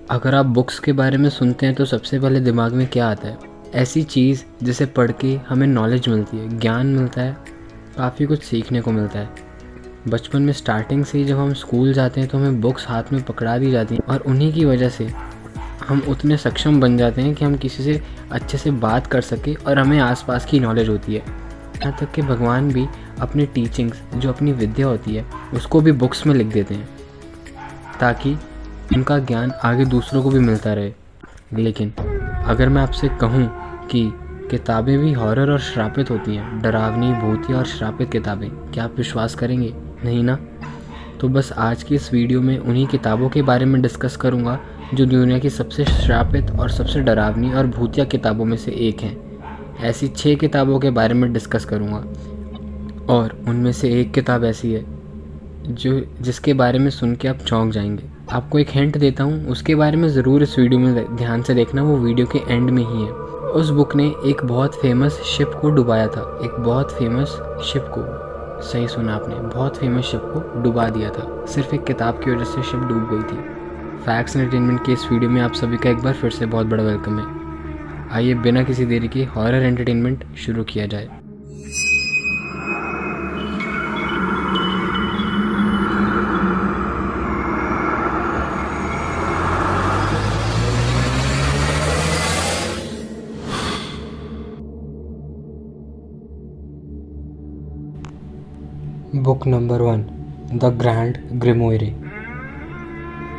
अगर आप बुक्स के बारे में सुनते हैं तो सबसे पहले दिमाग में क्या आता है? ऐसी चीज़ जिसे पढ़ के हमें नॉलेज मिलती है, ज्ञान मिलता है, काफ़ी कुछ सीखने को मिलता है। बचपन में स्टार्टिंग से ही जब हम स्कूल जाते हैं तो हमें बुक्स हाथ में पकड़ा दी जाती हैं और उन्हीं की वजह से हम उतने सक्षम बन जाते हैं कि हम किसी से अच्छे से बात कर सकें और हमें आसपास की नॉलेज होती है। यहाँ तक कि भगवान भी अपनी टीचिंग्स, जो अपनी विद्या होती है, उसको भी बुक्स में लिख देते हैं ताकि उनका ज्ञान आगे दूसरों को भी मिलता रहे। लेकिन अगर मैं आपसे कहूँ कि किताबें भी हॉरर और श्रापित होती हैं, डरावनी, भूतिया और श्रापित किताबें, क्या आप विश्वास करेंगे? नहीं ना? तो बस आज की इस वीडियो में उन्हीं किताबों के बारे में डिस्कस करूँगा जो दुनिया की सबसे श्रापित और सबसे डरावनी और भूतिया किताबों में से एक हैं। ऐसी 6 किताबों के बारे में डिस्कस करूँगा और उनमें से एक किताब ऐसी है जिसके बारे में सुन के आप चौंक जाएंगे। आपको एक हिंट देता हूँ, उसके बारे में ज़रूर इस वीडियो में ध्यान से देखना, वो वीडियो के एंड में ही है। उस बुक ने एक बहुत फेमस शिप को डुबाया था, एक बहुत फेमस शिप को, सही सुना आपने, बहुत फेमस शिप को डुबा दिया था। सिर्फ एक किताब की वजह से शिप डूब गई थी। फैक्ट्स एंटरटेनमेंट के इस वीडियो में आप सभी का एक बार फिर से बहुत बड़ा वेलकम है। आइए बिना किसी देरी के हॉरर एंटरटेनमेंट शुरू किया जाए। Book number 1, the grand grimoire.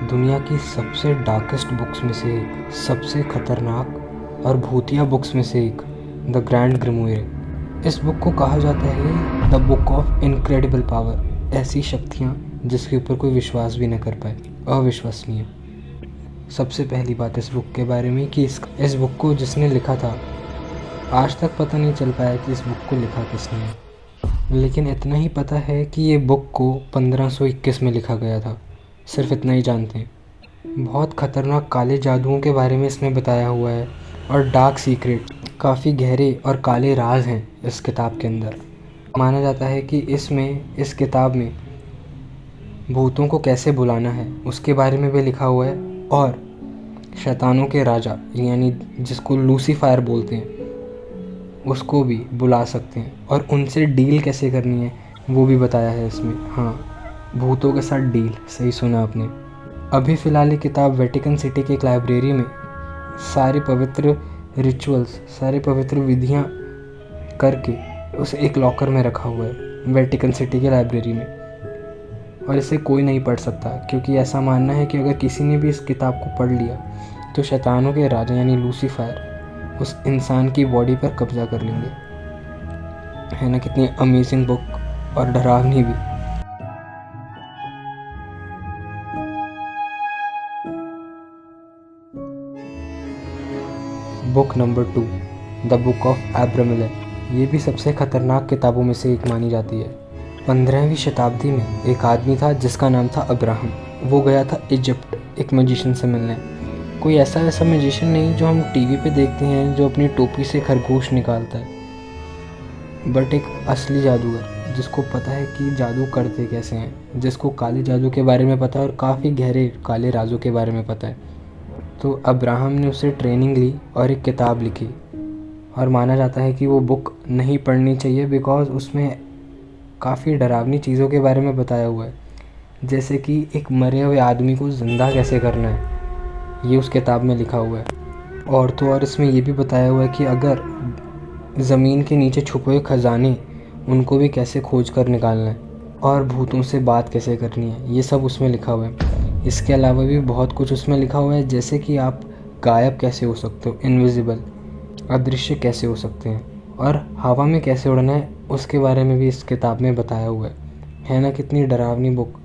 दुनिया की सबसे डार्केस्ट बुक्स में से एक, सबसे खतरनाक और भूतिया बुक्स में से एक, द ग्रैंड ग्रिमोire। इस बुक को कहा जाता है the book of incredible power, ऐसी शक्तियाँ जिसके ऊपर कोई विश्वास भी न कर पाए, अविश्वसनीय। सबसे पहली बात इस बुक के बारे में कि इस बुक को जिसने लिखा था, आज तक पता नहीं चल पाया कि इस बुक को लिखा किसने है, लेकिन इतना ही पता है कि ये बुक को 1521 में लिखा गया था। सिर्फ इतना ही जानते हैं। बहुत ख़तरनाक काले जादुओं के बारे में इसमें बताया हुआ है और डार्क सीक्रेट, काफ़ी गहरे और काले राज हैं इस किताब के अंदर। माना जाता है कि इस किताब में भूतों को कैसे बुलाना है उसके बारे में भी लिखा हुआ है और शैतानों के राजा, यानी जिसको लूसीफायर बोलते हैं, उसको भी बुला सकते हैं और उनसे डील कैसे करनी है वो भी बताया है इसमें। हाँ, भूतों के साथ डील, सही सुना आपने। अभी फ़िलहाल ये किताब वेटिकन सिटी की एक लाइब्रेरी में सारे पवित्र रिचुअल्स, सारे पवित्र विधियाँ करके उसे एक लॉकर में रखा हुआ है वेटिकन सिटी की लाइब्रेरी में, और इसे कोई नहीं पढ़ सकता क्योंकि ऐसा मानना है कि अगर किसी ने भी इस किताब को पढ़ लिया तो शैतानों के राजा यानी लूसीफायर उस इंसान की बॉडी पर कब्जा कर लेंगे। है ना कितनी अमेजिंग बुक और डरावनी भी। Book number 2, the book of Abramelin. ये भी सबसे ख़तरनाक किताबों में से एक मानी जाती है। 15वीं शताब्दी में एक आदमी था जिसका नाम था अब्राहम। वो गया था इजिप्ट एक मैजिशियन से मिलने। कोई ऐसा मैजिशियन नहीं जो हम टीवी पे देखते हैं जो अपनी टोपी से खरगोश निकालता है, बट एक असली जादूगर जिसको पता है कि जादू करते कैसे हैं, जिसको काले जादू के बारे में पता है और काफ़ी गहरे काले राजों के बारे में पता है। तो अब्राहम ने उससे ट्रेनिंग ली और एक किताब लिखी, और माना जाता है कि वो बुक नहीं पढ़नी चाहिए बिकॉज़ उसमें काफ़ी डरावनी चीज़ों के बारे में बताया हुआ है, जैसे कि एक मरे हुए आदमी को ज़िंदा कैसे करना है, ये उस किताब में लिखा हुआ है। और तो और इसमें ये भी बताया हुआ है कि अगर ज़मीन के नीचे छुपे हुए ख़जाने, उनको भी कैसे खोज कर निकालना है और भूतों से बात कैसे करनी है, ये सब उसमें लिखा हुआ है। इसके अलावा भी बहुत कुछ उसमें लिखा हुआ है, जैसे कि आप गायब कैसे हो सकते हो, इनविजिबल, अदृश्य कैसे हो सकते हैं, और हवा में कैसे उड़ना है, उसके बारे में भी इस किताब में बताया हुआ है ना कितनी डरावनी बुक।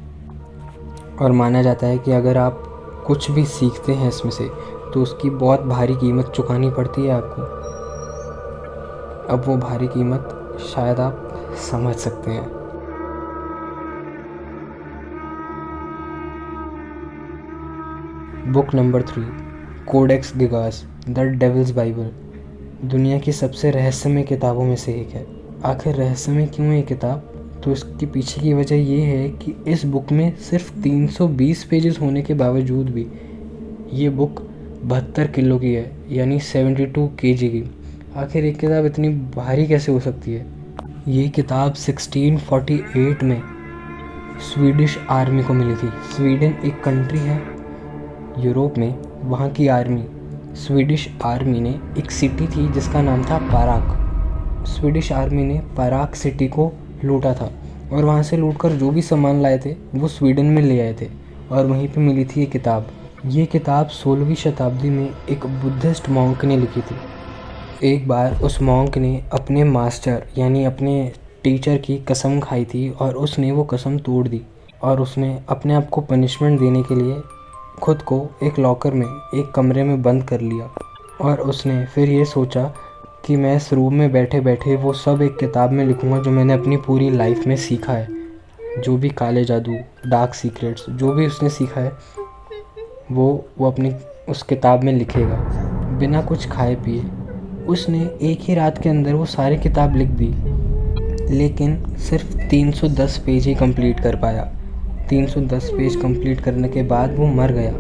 और माना जाता है कि अगर आप कुछ भी सीखते हैं इसमें से तो उसकी बहुत भारी कीमत चुकानी पड़ती है आपको। अब वो भारी कीमत शायद आप समझ सकते हैं। Book number 3, Codex Gigas, the devil's Bible. दुनिया की सबसे रहस्यमय किताबों में से एक है। आखिर रहस्यमय क्यों है ये किताब? तो इसके पीछे की वजह ये है कि इस बुक में सिर्फ 320 पेजेस होने के बावजूद भी ये बुक 72 किलो की है, यानी 72 केजी की। आखिर एक किताब इतनी भारी कैसे हो सकती है? ये किताब 1648 में स्वीडिश आर्मी को मिली थी। स्वीडन एक कंट्री है यूरोप में, वहाँ की आर्मी, स्वीडिश आर्मी ने एक सिटी थी जिसका नाम था पाराक। स्वीडिश आर्मी ने पाराक सिटी को लूटा था और वहाँ से लूटकर जो भी सामान लाए थे वो स्वीडन में ले आए थे और वहीं पे मिली थी ये किताब। ये किताब 16वीं शताब्दी में एक बुद्धिस्ट मॉन्क ने लिखी थी। एक बार उस मॉन्क ने अपने मास्टर यानी अपने टीचर की कसम खाई थी और उसने वो कसम तोड़ दी और उसने अपने आप को पनिशमेंट देने के लिए खुद को एक लॉकर में, एक कमरे में बंद कर लिया और उसने फिर ये सोचा कि मैं इस रूम में बैठे बैठे वो सब एक किताब में लिखूँगा जो मैंने अपनी पूरी लाइफ में सीखा है। जो भी काले जादू, डार्क सीक्रेट्स, जो भी उसने सीखा है वो अपनी उस किताब में लिखेगा। बिना कुछ खाए पिए उसने एक ही रात के अंदर वो सारी किताब लिख दी, लेकिन सिर्फ 310 पेज ही कंप्लीट कर पाया। 310 पेज कंप्लीट करने के बाद वो मर गया।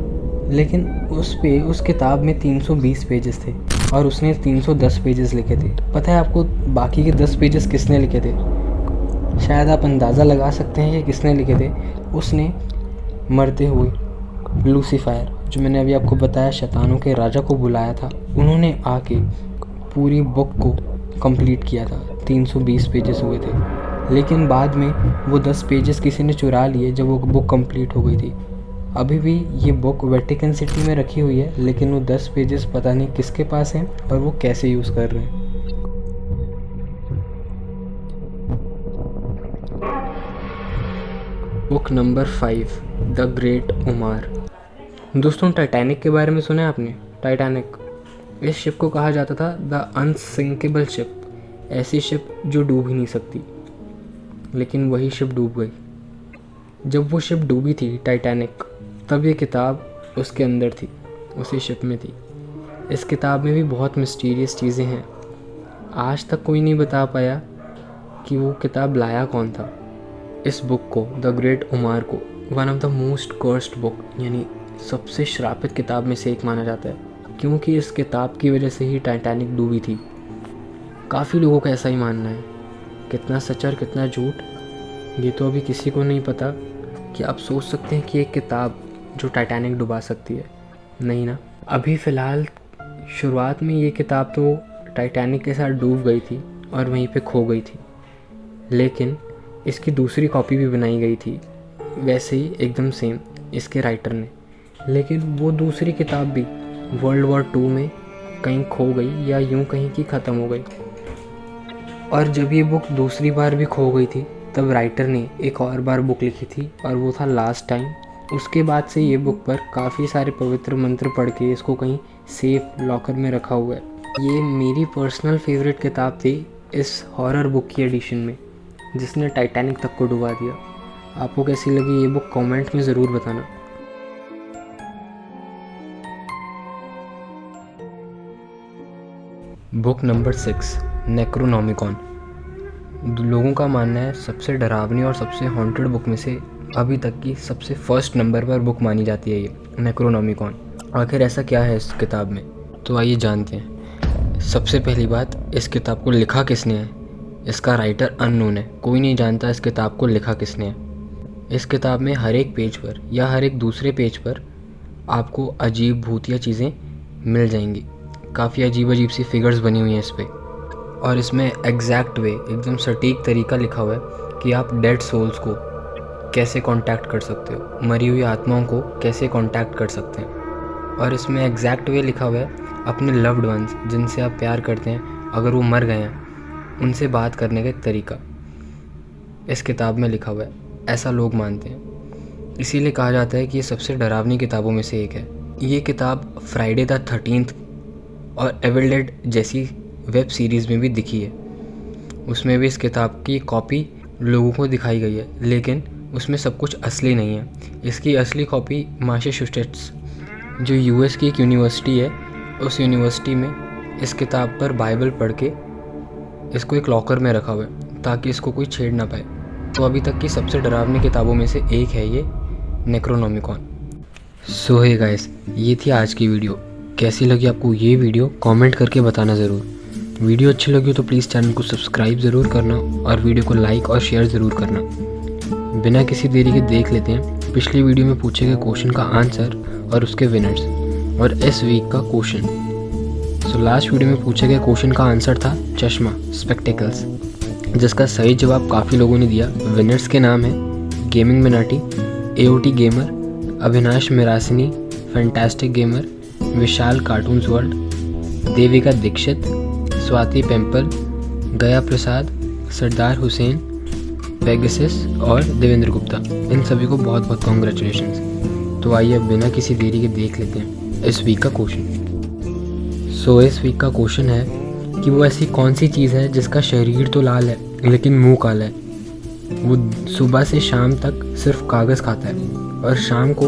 लेकिन उस किताब में 320 पेजेस थे और उसने 310 पेजेस लिखे थे। पता है आपको बाकी के 10 पेजेस किसने लिखे थे? शायद आप अंदाज़ा लगा सकते हैं कि किसने लिखे थे। उसने मरते हुए लूसीफर, जो मैंने अभी आपको बताया शैतानों के राजा को बुलाया था, उन्होंने आके पूरी बुक को कंप्लीट किया था। 320 पेजेस हुए थे, लेकिन बाद में वो 10 पेजेस किसी ने चुरा लिए जब वो बुक कंप्लीट हो गई थी। अभी भी ये बुक वेटिकन सिटी में रखी हुई है, लेकिन वो 10 पेजेस पता नहीं किसके पास हैं और वो कैसे यूज़ कर रहे हैं। Book number 5, the great Omar. दोस्तों, टाइटैनिक के बारे में सुना है आपने? टाइटैनिक, इस शिप को कहा जाता था द अनसिंकेबल शिप, ऐसी शिप जो डूब ही नहीं सकती। लेकिन वही शिप डूब गई। जब वो शिप डूबी थी टाइटैनिक, तब ये किताब उसके अंदर थी, उसी शिप में थी। इस किताब में भी बहुत मिस्टीरियस चीज़ें हैं। आज तक कोई नहीं बता पाया कि वो किताब लाया कौन था। इस बुक को, द ग्रेट ओमार को, one of the most cursed book यानी सबसे श्रापित किताब में से एक माना जाता है, क्योंकि इस किताब की वजह से ही टाइटैनिक डूबी थी। काफ़ी लोगों का ऐसा ही मानना है। कितना सच और कितना झूठ ये तो अभी किसी को नहीं पता। कि आप सोच सकते हैं कि एक किताब जो टाइटैनिक डुबा सकती है? नहीं ना। अभी फ़िलहाल शुरुआत में ये किताब तो टाइटैनिक के साथ डूब गई थी और वहीं पे खो गई थी, लेकिन इसकी दूसरी कॉपी भी बनाई गई थी, वैसे ही एकदम सेम इसके राइटर ने। लेकिन वो दूसरी किताब भी वर्ल्ड वॉर 2 में कहीं खो गई या यूं कहीं की ख़त्म हो गई। और जब ये बुक दूसरी बार भी खो गई थी, तब राइटर ने एक और बार बुक लिखी थी और वो था लास्ट टाइम। उसके बाद से ये बुक पर काफ़ी सारे पवित्र मंत्र पढ़ के इसको कहीं सेफ लॉकर में रखा हुआ है। ये मेरी पर्सनल फेवरेट किताब थी इस हॉरर बुक की एडिशन में, जिसने टाइटैनिक तक को डुबा दिया। आपको कैसी लगी ये बुक कमेंट में ज़रूर बताना। Book number 6, नेक्रोनॉमिकॉन। लोगों का मानना है सबसे डरावनी और सबसे हॉन्टेड बुक में से अभी तक की सबसे फर्स्ट नंबर पर बुक मानी जाती है ये नेक्रोनॉमिकॉन। आखिर ऐसा क्या है इस किताब में, तो आइए जानते हैं। सबसे पहली बात, इस किताब को लिखा किसने है? इसका राइटर अननोन है, कोई नहीं जानता इस किताब को लिखा किसने है। इस किताब में हर एक पेज पर या हर एक दूसरे पेज पर आपको अजीब भूतिया चीज़ें मिल जाएंगी। काफ़ी अजीब अजीब सी फिगर्स बनी हुई हैं इस पर, और इसमें एग्जैक्ट वे, एकदम सटीक तरीका लिखा हुआ है कि आप डेड सोल्स को कैसे कांटेक्ट कर सकते हो, मरी हुई आत्माओं को कैसे कांटेक्ट कर सकते हैं। और इसमें एग्जैक्ट वे लिखा हुआ है अपने लव्ड वंस, जिनसे आप प्यार करते हैं, अगर वो मर गए हैं, उनसे बात करने का एक तरीका इस किताब में लिखा हुआ है, ऐसा लोग मानते हैं। इसीलिए कहा जाता है कि ये सबसे डरावनी किताबों में से एक है। ये किताब फ्राइडे द 13th और एविल डेड जैसी वेब सीरीज़ में भी दिखी है। उसमें भी इस किताब की कॉपी लोगों को दिखाई गई है, लेकिन उसमें सब कुछ असली नहीं है। इसकी असली कॉपी मैसाचुसेट्स, जो यूएस की एक यूनिवर्सिटी है, उस यूनिवर्सिटी में इस किताब पर बाइबल पढ़ के इसको एक लॉकर में रखा हुआ है ताकि इसको कोई छेड़ ना पाए। तो अभी तक की सबसे डरावनी किताबों में से एक है ये नेक्रोनॉमिकॉन। सो हे गाइस, ये थी आज की वीडियो। कैसी लगी आपको ये वीडियो कमेंट करके बताना ज़रूर। वीडियो अच्छी लगी तो प्लीज़ चैनल को सब्सक्राइब ज़रूर करना और वीडियो को लाइक और शेयर ज़रूर करना। बिना किसी देरी के देख लेते हैं पिछली वीडियो में पूछे गए क्वेश्चन का आंसर और उसके विनर्स और इस वीक का क्वेश्चन। सो लास्ट वीडियो में पूछे गए क्वेश्चन का आंसर था चश्मा, स्पेक्टेकल्स, जिसका सही जवाब काफ़ी लोगों ने दिया। विनर्स के नाम है gaming Minati, AOT gamer, Avinash Mirasini, fantastic gamer, Vishal cartoons world, Devika Dikshit, Swati Pempal, Gaya Prasad, सरदार हुसैन, पेगासस और देवेंद्र गुप्ता। इन सभी को बहुत बहुत कॉन्ग्रेचुलेशंस। तो आइए अब बिना किसी देरी के देख लेते हैं इस वीक का क्वेश्चन। सो इस वीक का क्वेश्चन है कि वो ऐसी कौन सी चीज़ है जिसका शरीर तो लाल है लेकिन मुंह काला है। वो सुबह से शाम तक सिर्फ कागज़ खाता है और शाम को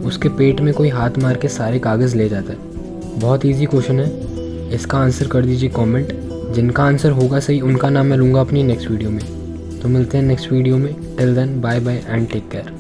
उसके पेट में कोई हाथ मार के सारे कागज़ ले जाता है। बहुत इजी क्वेश्चन है, इसका आंसर कर दीजिए कमेंट। जिनका आंसर होगा सही उनका नाम मैं लूँगा अपनी नेक्स्ट वीडियो में। तो मिलते हैं नेक्स्ट वीडियो में। Till then bye bye and take care.